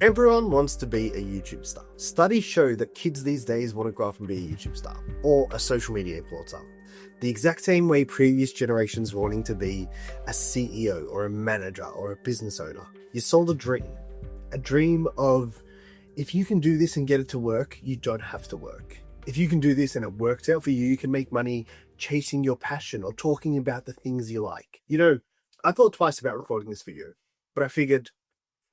Everyone wants to be a YouTube star. Studies show that kids these days want to grow up and be a YouTube star or a social media influencer. The exact same way previous generations wanting to be a CEO or a manager or a business owner. You sold a dream of if you can do this and get it to work, you don't have to work. If you can do this and it works out for you, you can make money chasing your passion or talking about the things you like. You know, I thought twice about recording this video, but I figured,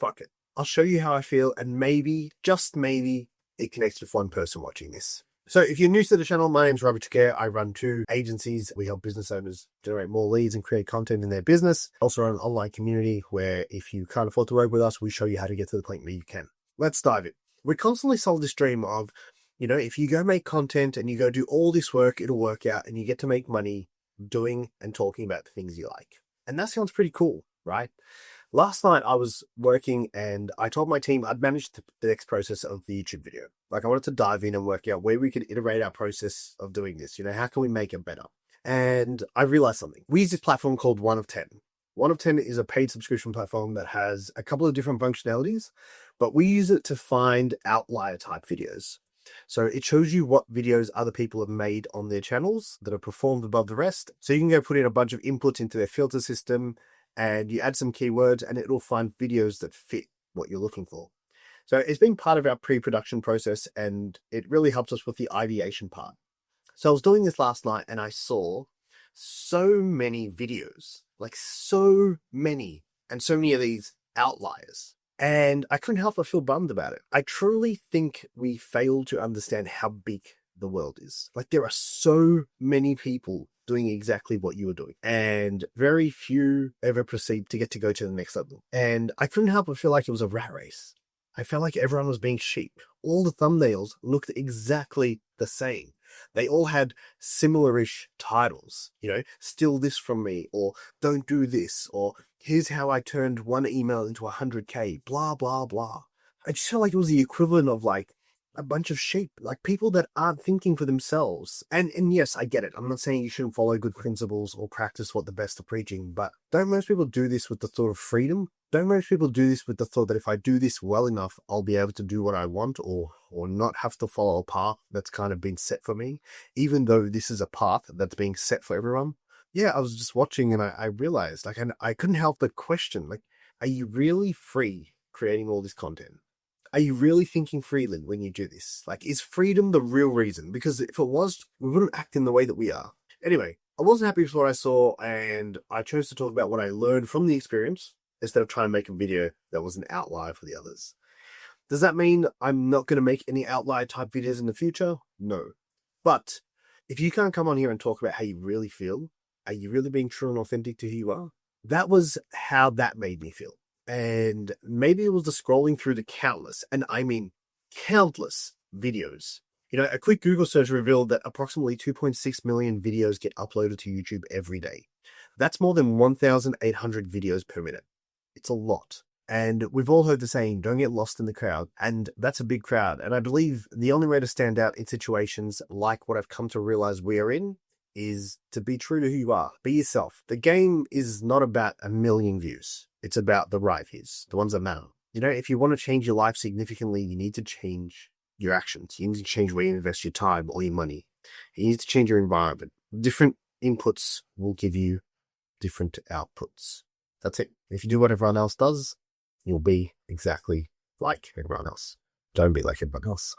fuck it. I'll show you how I feel, and maybe, just maybe, it connects with one person watching this. So if you're new to the channel, my name's Robert Care. I run 2 agencies. We help business owners generate more leads and create content in their business. Also run an online community where if you can't afford to work with us, we show you how to get to the point where you can. Let's dive in. We constantly sold this dream of, you know, if you go make content and you go do all this work, it'll work out and you get to make money doing and talking about the things you like. And that sounds pretty cool, right? Last night I was working and I told my team I'd managed the next process of the YouTube video. Like I wanted to dive in and work out where we could iterate our process of doing this. You know, how can we make it better? And I realized something. We use this platform called 1 of 10. 1 of 10 is a paid subscription platform that has a couple of different functionalities, but we use it to find outlier type videos. So it shows you what videos other people have made on their channels that have performed above the rest. So you can go put in a bunch of inputs into their filter system and you add some keywords and it'll find videos that fit what you're looking for. So it's been part of our pre-production process and it really helps us with the ideation part. So I was doing this last night and I saw so many videos, like so many, and so many of these outliers. And I couldn't help but feel bummed about it. I truly think we fail to understand how big the world is. Like there are so many people doing exactly what you were doing, and very few ever proceed to go to the next level. And I couldn't help but feel like it was a rat race. I felt like everyone was being sheep. All the thumbnails looked exactly the same. They all had similar-ish titles, you know, steal this from me, or don't do this, or here's how I turned 1 email into 100K, blah, blah, blah. I just felt like it was the equivalent of like a bunch of sheep, like people that aren't thinking for themselves. And yes, I get it. I'm not saying you shouldn't follow good principles or practice what the best are preaching, but don't most people do this with the thought of freedom? Don't most people do this with the thought that if I do this well enough, I'll be able to do what I want or not have to follow a path that's kind of been set for me, even though this is a path that's being set for everyone? Yeah, I was just watching and I realized, like, and I couldn't help but question, like, are you really free creating all this content? Are you really thinking freely when you do this? Like, is freedom the real reason? Because if it was, we wouldn't act in the way that we are. Anyway, I wasn't happy with what I saw, and I chose to talk about what I learned from the experience instead of trying to make a video that was an outlier for the others. Does that mean I'm not going to make any outlier type videos in the future? No. But if you can't come on here and talk about how you really feel, are you really being true and authentic to who you are? That was how that made me feel. And maybe it was the scrolling through the countless, and I mean countless videos. You know, a quick Google search revealed that approximately 2.6 million videos get uploaded to YouTube every day. That's more than 1,800 videos per minute. It's a lot. And we've all heard the saying, don't get lost in the crowd. And that's a big crowd. And I believe the only way to stand out in situations like what I've come to realize we are in is to be true to who you are. Be yourself. The game is not about a million views. It's about the right views, the ones that matter. You know, if you want to change your life significantly, you need to change your actions. You need to change where you invest your time or your money. You need to change your environment. Different inputs will give you different outputs. That's it. If you do what everyone else does, you'll be exactly like everyone else. Don't be like everyone else.